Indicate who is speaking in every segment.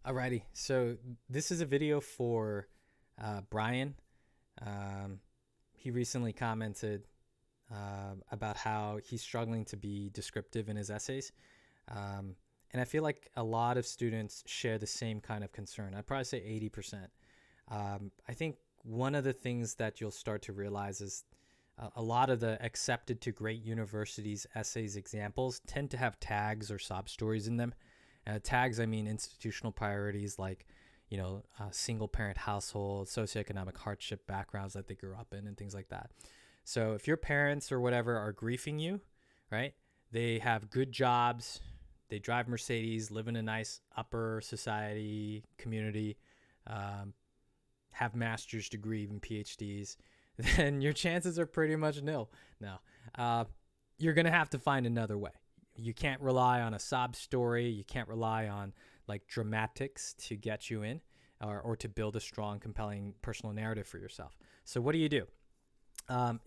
Speaker 1: Alrighty, so this is a video for Brian. Um, he recently commented about how he's struggling to be descriptive in his essays. Um, and I feel like a lot of students share the same kind of concern. I'd probably say 80%. I think one of the things that you'll start to realize is a lot of the accepted to great universities essays examples tend to have tags or sob stories in them. Tags, I mean institutional priorities like, single parent household, socioeconomic hardship backgrounds that they grew up in, and things like that. So if your parents or whatever are griefing you, right? They have good jobs, they drive Mercedes, live in a nice upper society community, um, have master's degree, even PhDs, then your chances are pretty much nil. Now, you're gonna have to find another way. You can't rely on a sob story. You can't rely on like dramatics to get you in, or to build a strong, compelling personal narrative for yourself. So what do?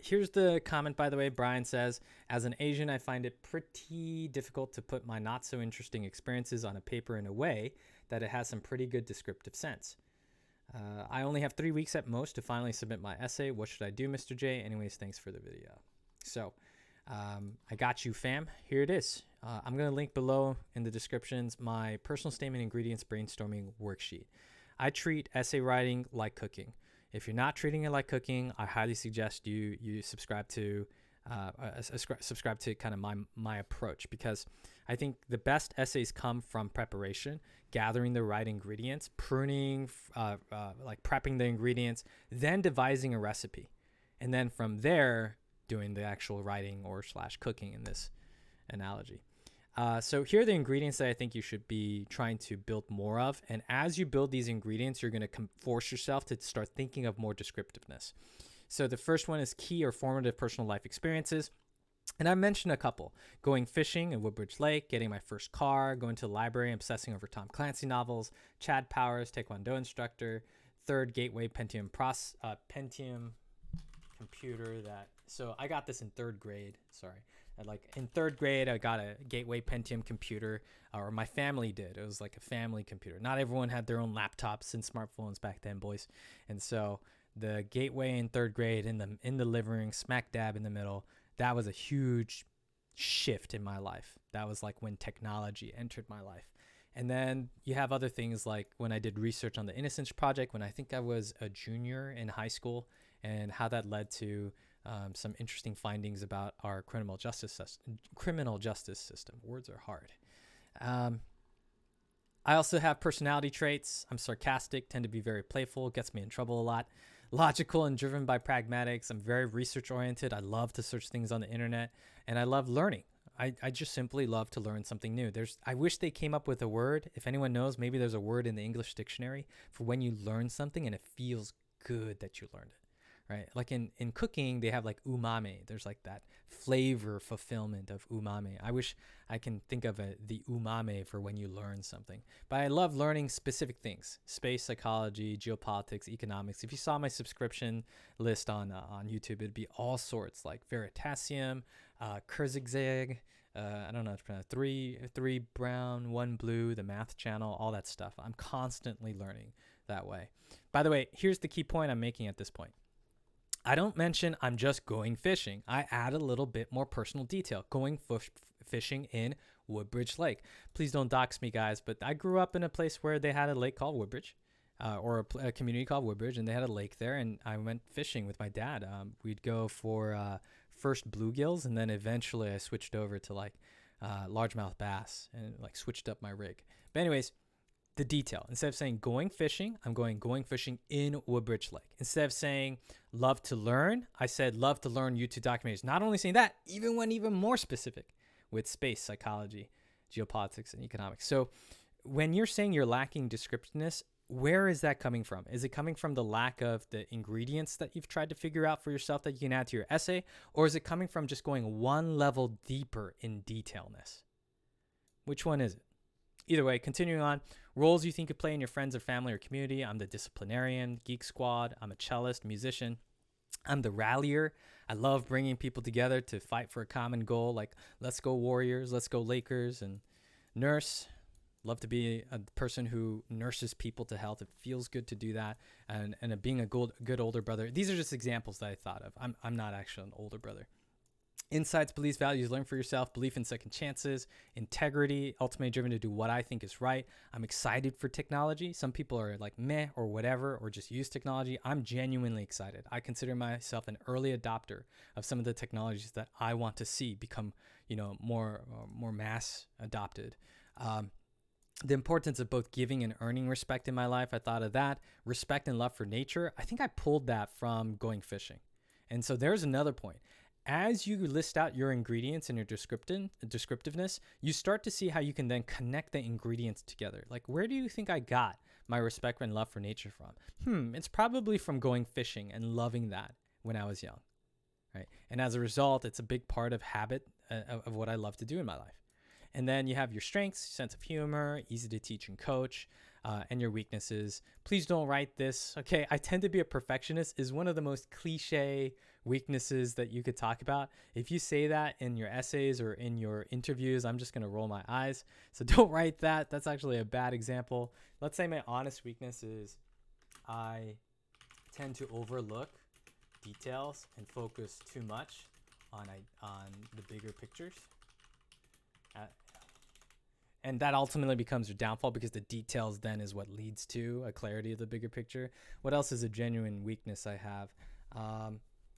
Speaker 1: Here's the comment, by the way. Brian says, as an Asian, I find it pretty difficult to put my not so interesting experiences on a paper in a way that it has some pretty good descriptive sense. I only have 3 weeks at most to finally submit my essay. What should I do, Mr. J? Anyways, thanks for the video. So I got you, fam. Here it is. I'm going to link below in the descriptions my personal statement ingredients brainstorming worksheet. I treat essay writing like cooking. If you're not treating it like cooking, I highly suggest you subscribe to kind of my approach, because I think the best essays come from preparation, gathering the right ingredients, pruning, like prepping the ingredients, then devising a recipe, and then from there doing the actual writing or / cooking in this analogy. So here are the ingredients that I think you should be trying to build more of. And as you build these ingredients, you're going to force yourself to start thinking of more descriptiveness. So the first one is key or formative personal life experiences. And I mentioned a couple: going fishing at Woodbridge Lake, getting my first car, going to the library, obsessing over Tom Clancy novels, Chad Powers, Taekwondo instructor, third Gateway Pentium computer so I got this in third grade. Sorry. In third grade, I got a Gateway Pentium computer, or my family did. It was like a family computer. Not everyone had their own laptops and smartphones back then, boys. And so the Gateway in third grade in the living room, smack dab in the middle, that was a huge shift in my life. That was like when technology entered my life. And then you have other things like when I did research on the Innocence Project, when I think I was a junior in high school, and how that led to some interesting findings about our criminal justice system. Words are hard. I also have personality traits. I'm sarcastic, tend to be very playful, gets me in trouble a lot. Logical and driven by pragmatics. I'm very research oriented. I love to search things on the internet, and I love learning. I just simply love to learn something new. I wish they came up with a word. If anyone knows, maybe there's a word in the English dictionary for when you learn something and it feels good that you learned it. Right? Like in cooking, they have like umami. There's like that flavor fulfillment of umami. I wish I can think of the umami for when you learn something. But I love learning specific things: space, psychology, geopolitics, economics. If you saw my subscription list on YouTube, it'd be all sorts, like Veritasium, Kurzgesagt, I don't know how to pronounce it, three brown, one blue, the math channel, all that stuff. I'm constantly learning that way. By the way, here's the key point I'm making at this point. I don't mention I'm just going fishing. I add a little bit more personal detail. Going fishing in Woodbridge Lake. Please don't dox me, guys, but I grew up in a place where they had a lake called Woodbridge, or a community called Woodbridge, and they had a lake there, and I went fishing with my dad. We'd go for first bluegills, and then eventually I switched over to like largemouth bass and like switched up my rig. But anyways, the detail. Instead of saying going fishing, I'm going fishing in Woodbridge Lake. Instead of saying love to learn, I said love to learn YouTube documentaries. Not only saying that, even went even more specific with space, psychology, geopolitics, and economics. So when you're saying you're lacking descriptiveness, where is that coming from? Is it coming from the lack of the ingredients that you've tried to figure out for yourself that you can add to your essay? Or is it coming from just going one level deeper in detailness? Which one is it? Either way, continuing on, roles you think you play in your friends or family or community. I'm the disciplinarian, geek squad. I'm a cellist, musician. I'm the rallier. I love bringing people together to fight for a common goal, like let's go Warriors, let's go Lakers, and nurse. Love to be a person who nurses people to health. It feels good to do that. And being a good older brother. These are just examples that I thought of. I'm not actually an older brother. Insights, beliefs, values, learn for yourself, belief in second chances, integrity, ultimately driven to do what I think is right. I'm excited for technology. Some people are like meh or whatever, or just use technology. I'm genuinely excited. I consider myself an early adopter of some of the technologies that I want to see become, more mass adopted. The importance of both giving and earning respect in my life. I thought of that. Respect and love for nature. I think I pulled that from going fishing. And so there's another point. As you list out your ingredients and your descriptiveness, you start to see how you can then connect the ingredients together. Like, where do you think I got my respect and love for nature from? It's probably from going fishing and loving that when I was young, right? And as a result, it's a big part of habit of what I love to do in my life. And then you have your strengths, sense of humor, easy to teach and coach, and your weaknesses. Please don't write this. Okay, I tend to be a perfectionist is one of the most cliche weaknesses that you could talk about. If you say that in your essays or in your interviews, I'm just going to roll my eyes. So don't write that. That's actually a bad example. Let's say my honest weakness is I tend to overlook details and focus too much on the bigger pictures. And that ultimately becomes your downfall because the details then is what leads to a clarity of the bigger picture. What else is a genuine weakness I have?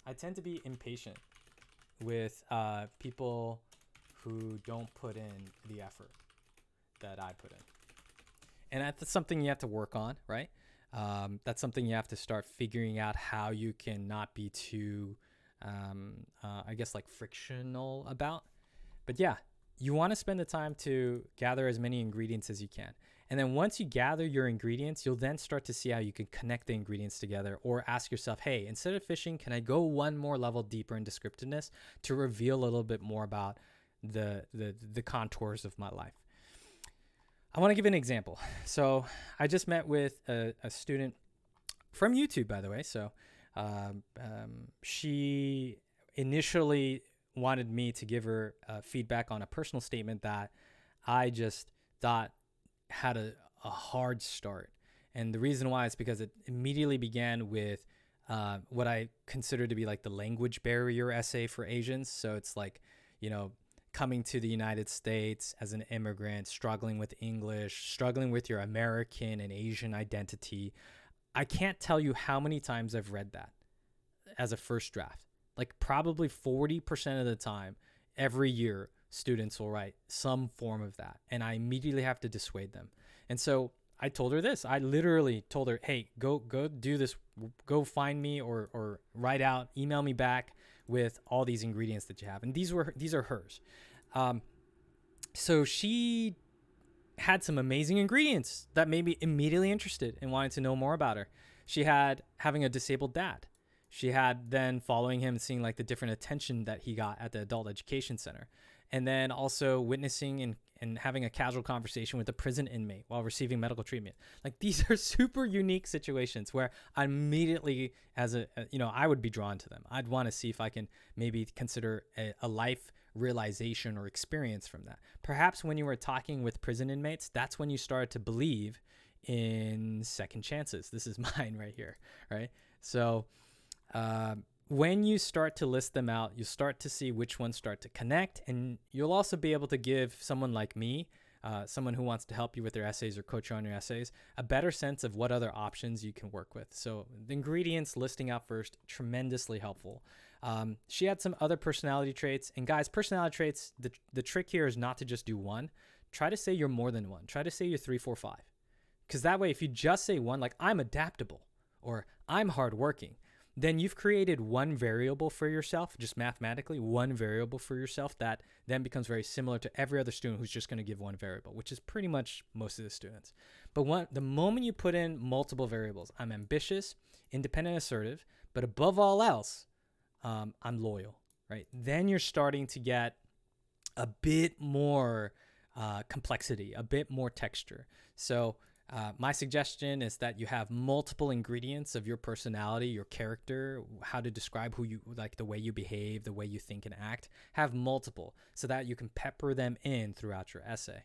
Speaker 1: I tend to be impatient with people who don't put in the effort that I put in. And that's something you have to work on, right? That's something you have to start figuring out how you can not be too, frictional about. But yeah, you want to spend the time to gather as many ingredients as you can. And then once you gather your ingredients, you'll then start to see how you can connect the ingredients together or ask yourself, hey, instead of fishing, can I go one more level deeper in descriptiveness to reveal a little bit more about the contours of my life? I want to give an example. So I just met with a student from YouTube, by the way. So she initially wanted me to give her feedback on a personal statement that I just thought had a hard start. And the reason why is because it immediately began with what I consider to be like the language barrier essay for Asians. So it's like, coming to the United States as an immigrant, struggling with English, struggling with your American and Asian identity. I can't tell you how many times I've read that as a first draft. Like probably 40% of the time, every year, students will write some form of that. And I immediately have to dissuade them. And so I told her this. I literally told her, hey, go do this. Go find me or write out, email me back with all these ingredients that you have. And these are hers. So she had some amazing ingredients that made me immediately interested and wanted to know more about her. She had having a disabled dad. She had then following him and seeing like the different attention that he got at the adult education center. And then also witnessing and having a casual conversation with a prison inmate while receiving medical treatment. Like these are super unique situations where I immediately, I would be drawn to them. I'd want to see if I can maybe consider a life realization or experience from that. Perhaps when you were talking with prison inmates, that's when you started to believe in second chances. This is mine right here, right? So when you start to list them out, you start to see which ones start to connect, and you'll also be able to give someone like me, someone who wants to help you with their essays or coach you on your essays, a better sense of what other options you can work with. So the ingredients listing out first, tremendously helpful. She had some other personality traits, and guys, personality traits, the trick here is not to just do one. Try to say you're more than one. Try to say you're 3, 4, 5. Because that way, if you just say one, like I'm adaptable or I'm hardworking, then you've created one variable for yourself, just mathematically, one variable for yourself that then becomes very similar to every other student who's just going to give one variable, which is pretty much most of the students. But the moment you put in multiple variables, I'm ambitious, independent, assertive, but above all else, I'm loyal, right? Then you're starting to get a bit more complexity, a bit more texture. So my suggestion is that you have multiple ingredients of your personality, your character, how to describe who you like, the way you behave, the way you think and act. Have multiple so that you can pepper them in throughout your essay.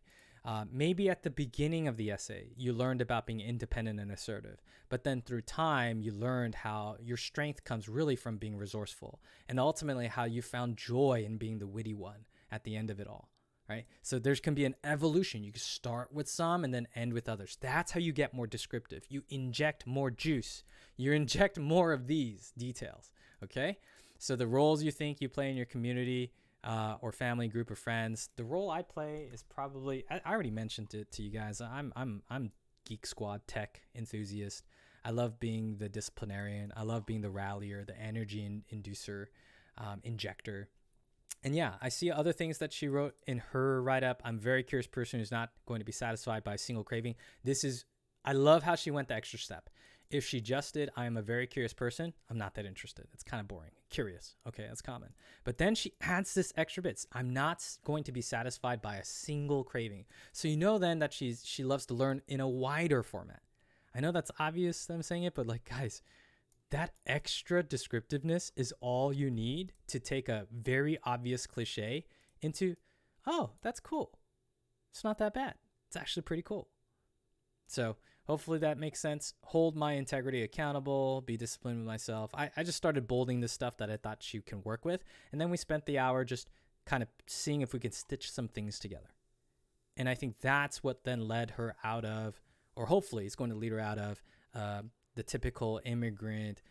Speaker 1: Maybe at the beginning of the essay, you learned about being independent and assertive, but then through time, you learned how your strength comes really from being resourceful, and ultimately how you found joy in being the witty one at the end of it all, right? So there can be an evolution. You can start with some and then end with others. That's how you get more descriptive. You inject more juice. You inject more of these details, okay? So the roles you think you play in your community, or family, group of friends. The role I play is probably, I already mentioned it to you guys. I'm Geek Squad tech enthusiast. I love being the disciplinarian. I love being the rallier, the energy inducer, injector. And yeah, I see other things that she wrote in her write-up. I'm a very curious person who's not going to be satisfied by a single craving. I love how she went the extra step. If she just did, I am a very curious person, I'm not that interested. It's kind of boring. Curious. Okay, that's common. But then she adds this extra bits. I'm not going to be satisfied by a single craving. So you know then that she loves to learn in a wider format. I know that's obvious that I'm saying it, but like, guys, that extra descriptiveness is all you need to take a very obvious cliche into, oh, that's cool. It's not that bad. It's actually pretty cool. So hopefully that makes sense. Hold my integrity accountable, be disciplined with myself. I just started bolding this stuff that I thought she can work with. And then we spent the hour just kind of seeing if we could stitch some things together. And I think that's what then led her out of, or hopefully it's going to lead her out of the typical immigrant,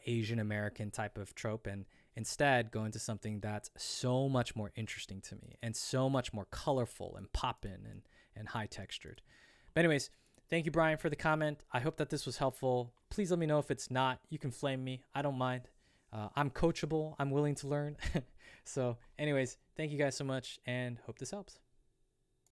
Speaker 1: Asian American type of trope, and instead go into something that's so much more interesting to me and so much more colorful and poppin' and high textured. But anyways, thank you, Brian, for the comment. I hope that this was helpful. Please let me know if it's not. You can flame me. I don't mind. I'm coachable. I'm willing to learn. So anyways, thank you guys so much and hope this helps.